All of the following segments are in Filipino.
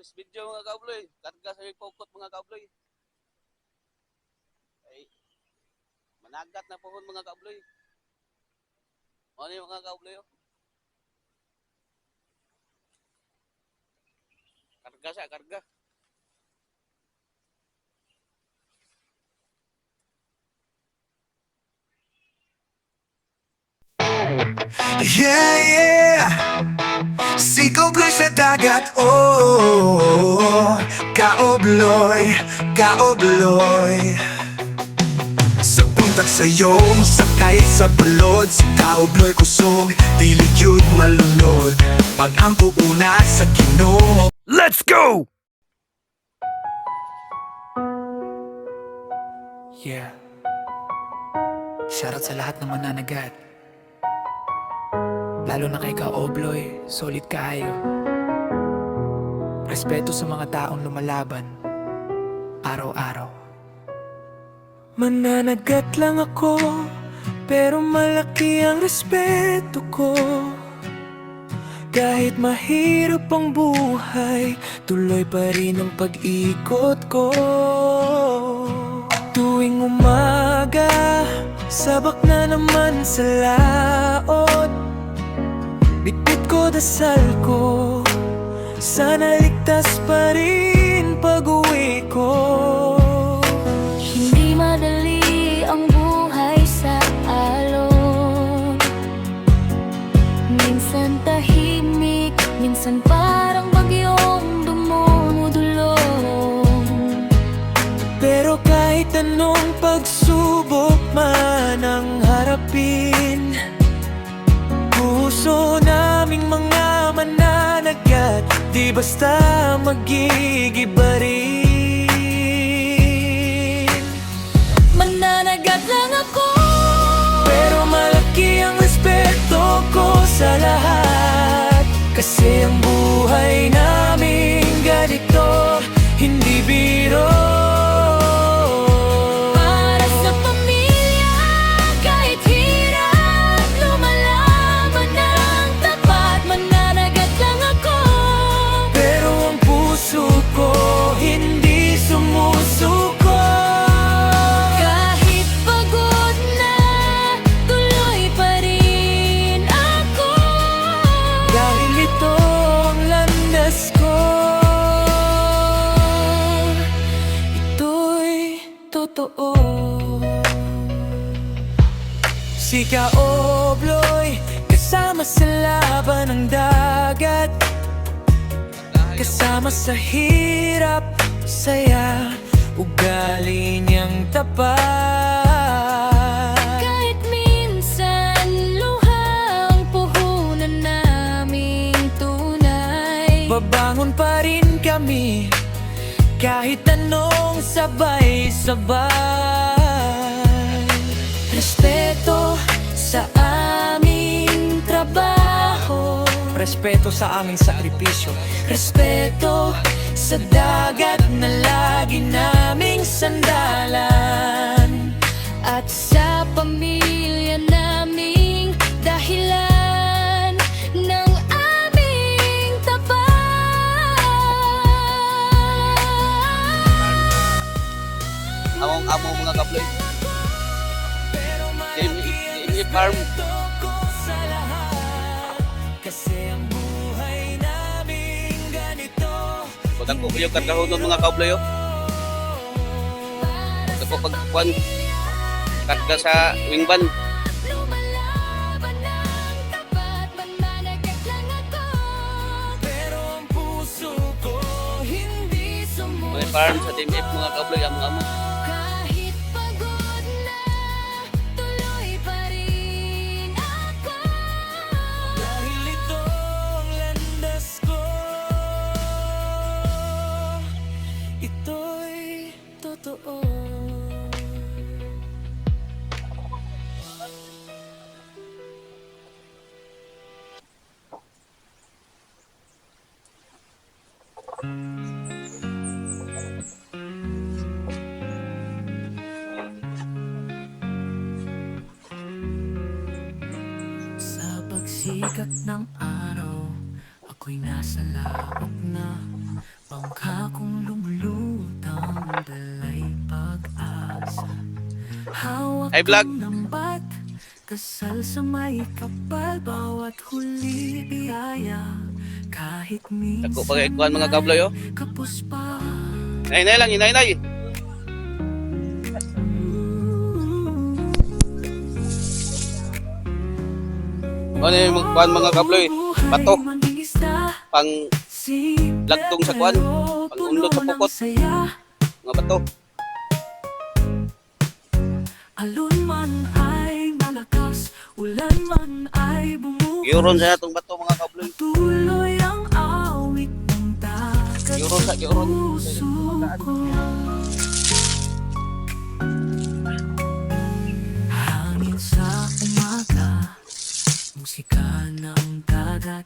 this video mga kaubloy. Karga sa ipokot mga kaubloy. Ay, managat na pohon mga kaubloy. Ano yung mga kaubloy? Oh? Karga siya, karga. Yeah, yeah. Sikaw ko'y sa dagat, oh. Kaobloy, kaobloy. Sa puntak sa'yo, sakay sa balod. Si kaobloy kusog, dilig yun malunod. Pag ang puuna sa Ginoo. Let's go! Yeah. Shoutout sa lahat ng mananagat. Lalo na kay Kaobloy, solid kayo. Respeto sa mga taong lumalaban, araw-araw. Mananagat lang ako, pero malaki ang respeto ko. Kahit mahirap ang buhay, tuloy pa rin ang pag-ikot ko. Tuwing umaga, sabak na naman sa laot. Bitbit ko dasal ko, sana ligtas pa rin pag-uwi ko. Hindi madali ang buhay sa alon. Minsan tahimik, minsan parang bagyong dumudulong. Pero kahit anong pagsubok man ang harapin, puso naming mga mananagat, di basta magigiba rin. Mananagat lang ako, Pero malaki ang respeto ko sa lahat. Kasi ang buhay namin ganito, hindi biro. para sa pamilya, kahit hirap, lumalaban ng tapat. Mananagat lang ako, Pero ang puso ko hindi sumusuko. kahit pagod na, tuloy pa rin ako. Dahil ito ang landas ko, ito'y totoo. Si Kaobloy, kasama sa laban ng dagat, kasama sa hirap, saya, ugali niyang tapat. Kahit minsan luhang puhunan naming tunay. Babangon pa rin kami, kahit anong sabay-sabay. Respeto sa aming trabaho, respeto sa aming sakripisyo, respeto sa dagat na lagi naming sandalan, At sa pamilya naming dahilan ng aming tapat. Among mga kaubloy. Demi farm. sa lahat. Kasi ang buhay namin ganito. Pagkat ko yung kargahon mga kaubloy. Oh. Ito po pagkuhan. Karga sa wingban. Lumalaban ng tapat, mananagat lang ako. Pero ang puso ko hindi May farm sa Team F mga kaubloy. Among-among. Kahit pagod na, tuloy pa rin ako. Dahil ito ang landas ko, ito'y totoo. Sa pagsikat ng araw, ako'y nasa lawak na Bangka kong lumulutang dalay pag-asa. Hawak Ay, vlog. ng lambat, kasal sa may kapal. Bawat huli biyaya, kahit minsan Dako pa kay kuan mga kabloy, oh. kapos pa. Inay lang, inay. Ano yung kuan mga kabloy? Bato. Pang lagtong sa kuan. Pang undot sa pukot. Mga bato. Alon man ay malakas, ulan man ay bumukas. Giuron sa natong bato mga kabloy. Tuloy ang awit ng dagat Giuron sa giuron. puso ko. Hangin sa umaga, musika ng dagat,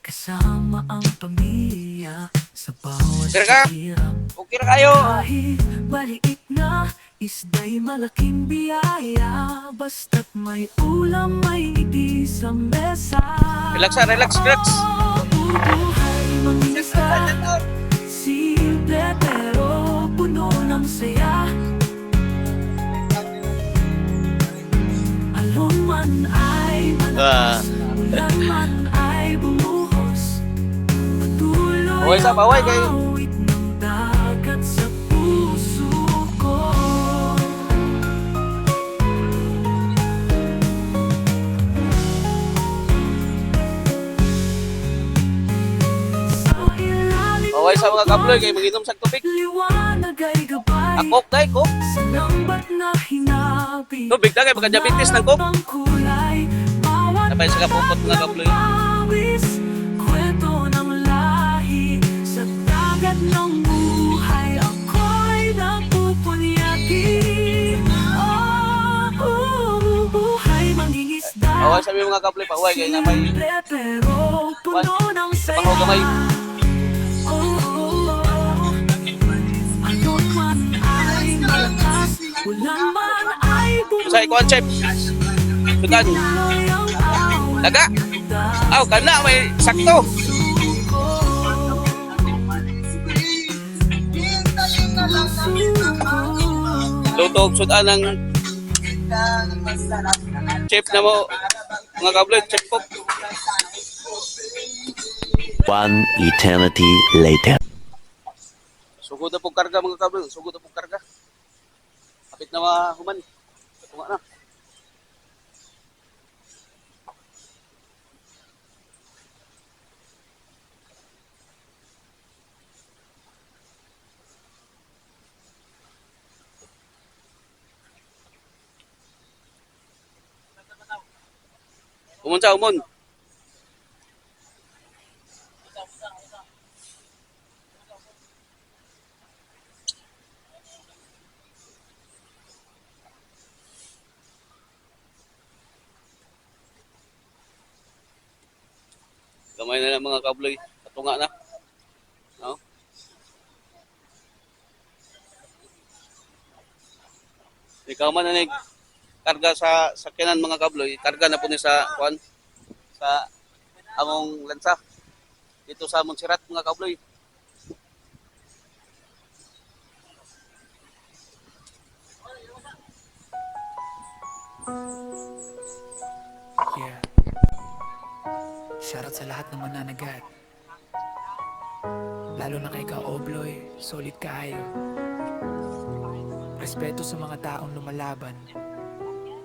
kasama ang pamilya sa bawat Sir ka? hirap. Okay na kayo. Kahit maliit na isda'y malaking biyaya. Basta't may ulam, may ngiti sa mesa. Relax. Buhay mangingisda, simple pero puno ng saya. Alon man ay malakas, ulan man ay bumuhos. Patuloy Baway sa baway kayo. ang awit ng dagat sa puso ko. Sa ilalim Baway sa mga kabloy kay maginom sa tubig. liwanag ay gabay. Akok dai ko. Sa lambat na hinabi, Tubig na kay magka-diabetes ng kok. ang kulay, bawat Napay sa kapupot mga kabloy. pawis, kwento ng lahi, sa dagat ng buhay, ako'y napupunyagi. Buhay mangingisda, Baway sa mga kabloy baway kay napay simple pero puno ng saya. Bahaw gamay. Alon man ay malakas, ulan man ay sa ikuan chef. Sudan. Daga. Aw kana may sakto. Lutog sudan ng chef na mo mga kabloy chef po. One eternity later. Sugod na po karga mga kabloy, sugod na po karga. Kapit na mahuman. Tunga na. Umon. Gamay na lang mga kabloy. Patunga na. No? Ikaw man na karga sa sakyanan mga kabloy. Karga na po ni sa kuan sa among lansa. Dito sa among sirat mga kabloy. Yeah. Shoutout sa lahat ng mananagat. Lalo na kay Ka-Obloy, solid kayo. Respeto sa mga taong lumalaban,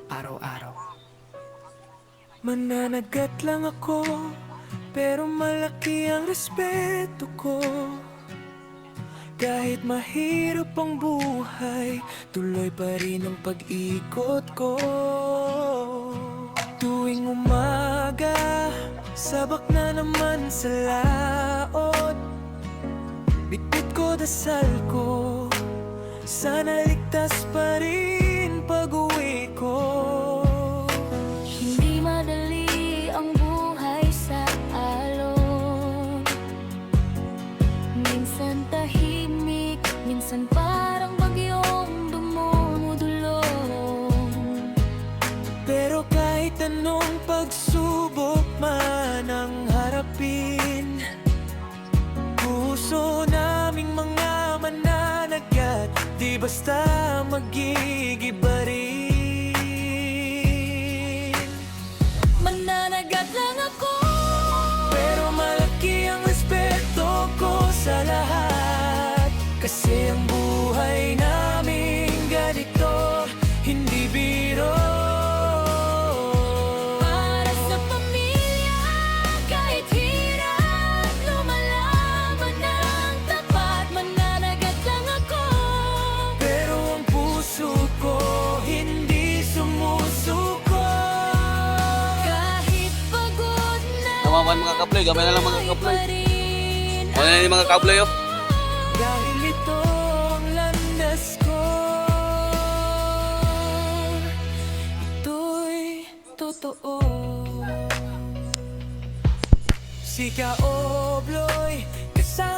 araw-araw. Mananagat lang ako, pero malaki ang respeto ko. Kahit mahirap ang buhay, tuloy pa rin ang pag-ikot ko. Tuwing umaga, sabak na naman sa laot. Bitbit ko dasal ko, sana ligtas pa rin pag-uwi ko. Hindi madali ang buhay sa alon. Minsan tahimik, minsan parang bagyong dumudulong. Pero kahit anong pagsubok man ang harapin, puso na di basta magigiba rin. Mananagat lang ako, Pero malaki ang respeto ko sa lahat, kasi ang buhay namin ganito, hindi biro. para sa pamilya, kahit hirap, lumalaban ng tapat. Mananagat lang ako, Pero ang puso ko hindi sumusuko. kahit pagod na, Namaman mga kabloy, gamay na lang mga tuloy kabloy. pa rin Ano na yung mga kabloy oh. Dahil ito ang landas ko, ito'y totoo. Si Kaobloy, kasama